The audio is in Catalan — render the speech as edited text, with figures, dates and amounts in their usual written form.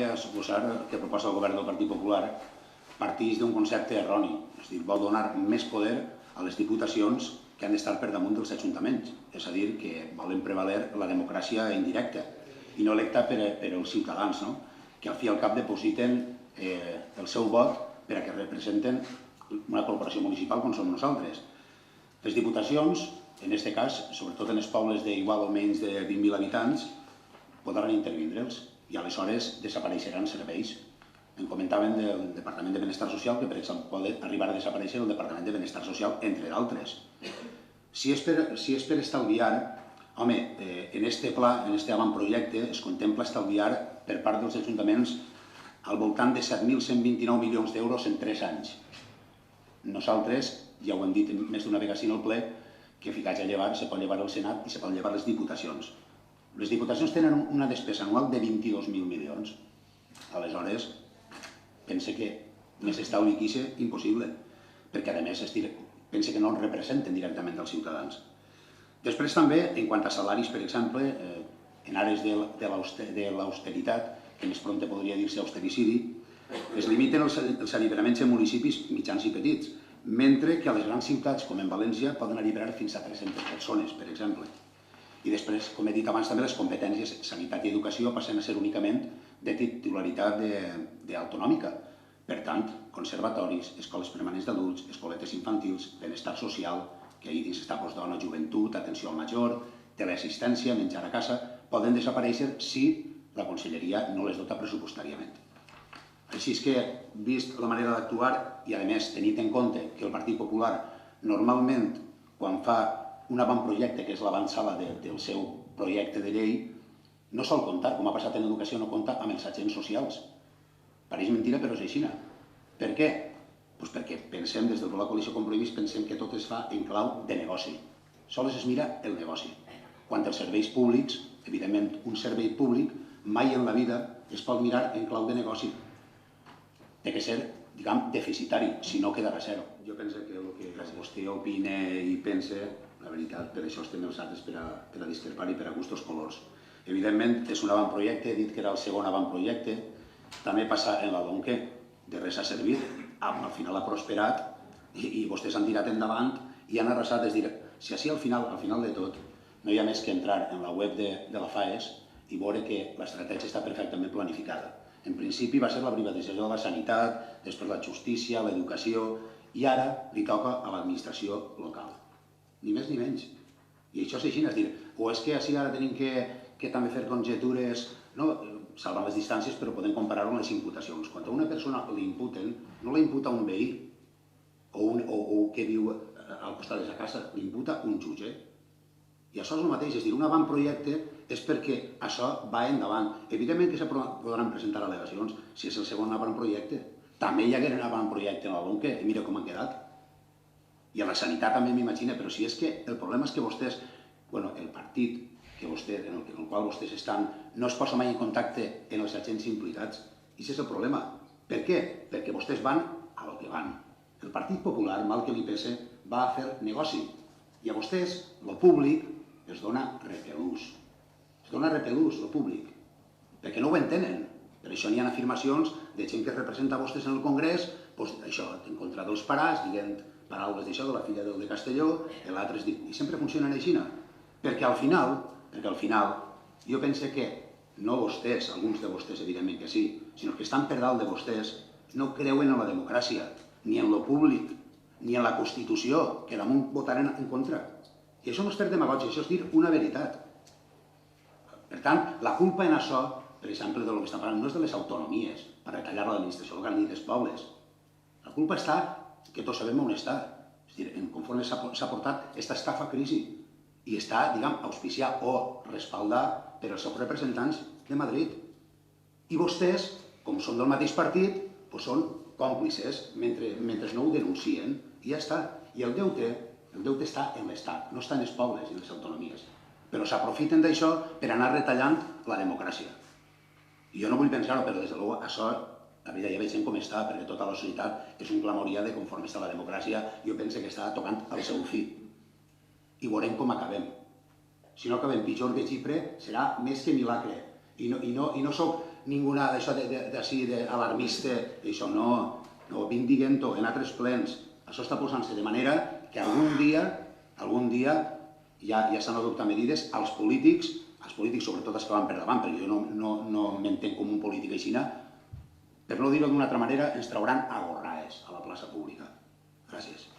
a suposar que proposa el govern del Partit Popular parteix d'un concepte erroni, és a dir, vol donar més poder a les diputacions que han d'estar per damunt dels ajuntaments, és a dir, que volen prevaler la democràcia indirecta i no electa per als ciutadans, que al fi i al cap depositen el seu vot per a que representen una corporació municipal com som nosaltres. Les diputacions, en aquest cas, sobretot en els pobles d'igual o menys de 20.000 habitants, podran intervindre'ls i aleshores desapareixeran serveis. Em comentaven del Departament de Benestar Social que, per exemple, pot arribar a desaparèixer el Departament de Benestar Social, entre d'altres. Si és per estalviar, home, en aquest pla, en aquest avantprojecte, es contempla estalviar per part dels ajuntaments al voltant de 7.129 milions d'euros en 3 anys. Nosaltres, ja ho hem dit més d'una vegada en el ple, que ficats a llevar se pot llevar el Senat i se pot llevar les diputacions. Les diputacions tenen una despesa anual de 22.000 milions. Aleshores, pense que més estalvi que això, impossible, perquè a més pense que no representen directament els ciutadans. Després també, en quant a salaris, per exemple, en àrees de l'austeritat, que més prompte podria dir-se austericidi, es limiten els alliberaments en municipis mitjans i petits, mentre que a les grans ciutats, com en València, poden alliberar fins a 300 persones, per exemple. I després, com he dit abans, també les competències sanitat i educació passen a ser únicament de titularitat autonòmica. Per tant, conservatoris, escoles permanents d'adults, escoletes infantils, benestar social, que ahir dins està postdona, joventut, atenció al major, teleassistència, menjar a casa, poden desaparèixer si la Conselleria no les dota pressupostàriament. Així és que, vist la manera d'actuar i, a més, tenint en compte que el Partit Popular normalment, quan fa un avantprojecte, que és l'avantsala del seu projecte de llei, no sol comptar, com ha passat en educació, no compta amb els agents socials. Pareix mentira, però és així. Per què? Doncs perquè pensem, des del Bloc Coalició Compromís, pensem que tot es fa en clau de negoci. Sols es mira el negoci. Quant als serveis públics, evidentment, un servei públic mai en la vida es pot mirar en clau de negoci. Té que ser, diguem, deficitari, si no quedarà zero. Jo penso que el que vostè opina i pensa, la veritat, per això estem nosaltres per a discrepar i per a gustos colors. Evidentment, és un avantprojecte, he dit que era el segon avantprojecte, també passa en la LOMQE, de res ha servit, al final ha prosperat i vostès han tirat endavant i han arrasat, és dir, si així al final de tot no hi ha més que entrar en la web de la FAES i veure que l'estratègia està perfectament planificada. En principi va ser la privatització de la sanitat, després la justícia, l'educació, i ara li toca a l'administració local. Ni més ni menys. I això és així, és dir, o és que així ara tenim que també fer conjectures, salvant les distàncies, però podem comparar-ho amb les imputacions. Quan a una persona li imputen, no la imputa un veí o que viu al costat de sa casa, li imputa un jutge. I això és el mateix, és dir, un avantprojecte és perquè això va endavant. Evidentment que se podran presentar al·legacions si és el segon avantprojecte. També hi hagué un avantprojecte en la LOMQE i mira com han quedat. I a la sanitat també m'imagina, però si és que el problema és que vostès, el partit en el qual vostès estan, no es posa mai en contacte amb els agents implicats. I això és el problema. Per què? Perquè vostès van a lo que van. El Partit Popular, mal que li pese, va a fer negoci. I a vostès, el públic, es dona repelús. Es dona repelús, el públic, perquè no ho entenen. Per això n'hi ha afirmacions de gent que representa vostès en el Congrés, això, en contra dels parats, dient paraules d'això, de la filla del de Castelló, l'altre es diu, i sempre funcionen així. Perquè al final, jo penso que no vostès, alguns de vostès evidentment que sí, sinó que estan per dalt de vostès, no creuen en la democràcia, ni en lo públic, ni en la Constitució, que damunt votaren en contra. I això no és fer demagògia, això és dir una veritat. Per tant, la culpa en això, per exemple, del que estem parlant, no és de les autonomies per retallar l'administració local ni dels pobles. La culpa està, que tots sabem on està. És a dir, conforme s'ha portat aquesta estafa crisi i està, diguem, auspiciat o respaldat per els seus representants de Madrid. I vostès, com són del mateix partit, són còmplices mentre no ho denuncien i ja està. I el deute està en l'Estat, no està en els pobles i en les autonomies. Però s'aprofiten d'això per anar retallant la democràcia. I jo no vull pensar-ho, però des de l'ou, això, la vida ja veiem com està, perquè tota la societat és un clamorià de conforme està la democràcia, jo penso que està tocant al seu fi. I veurem com acabem. Si no acabem pitjor que Xipre, serà més que milagre. I no soc ninguna d'això d'alarmista, això no vinc dient-ho en altres plens, això està posant-se de manera que algun dia ja s'han adoptat medides als polítics, sobretot els que van per davant, perquè jo no m'entenc com un polític així, per no dir-ho d'una altra manera, ens trauran agorrades a la plaça pública. Gràcies.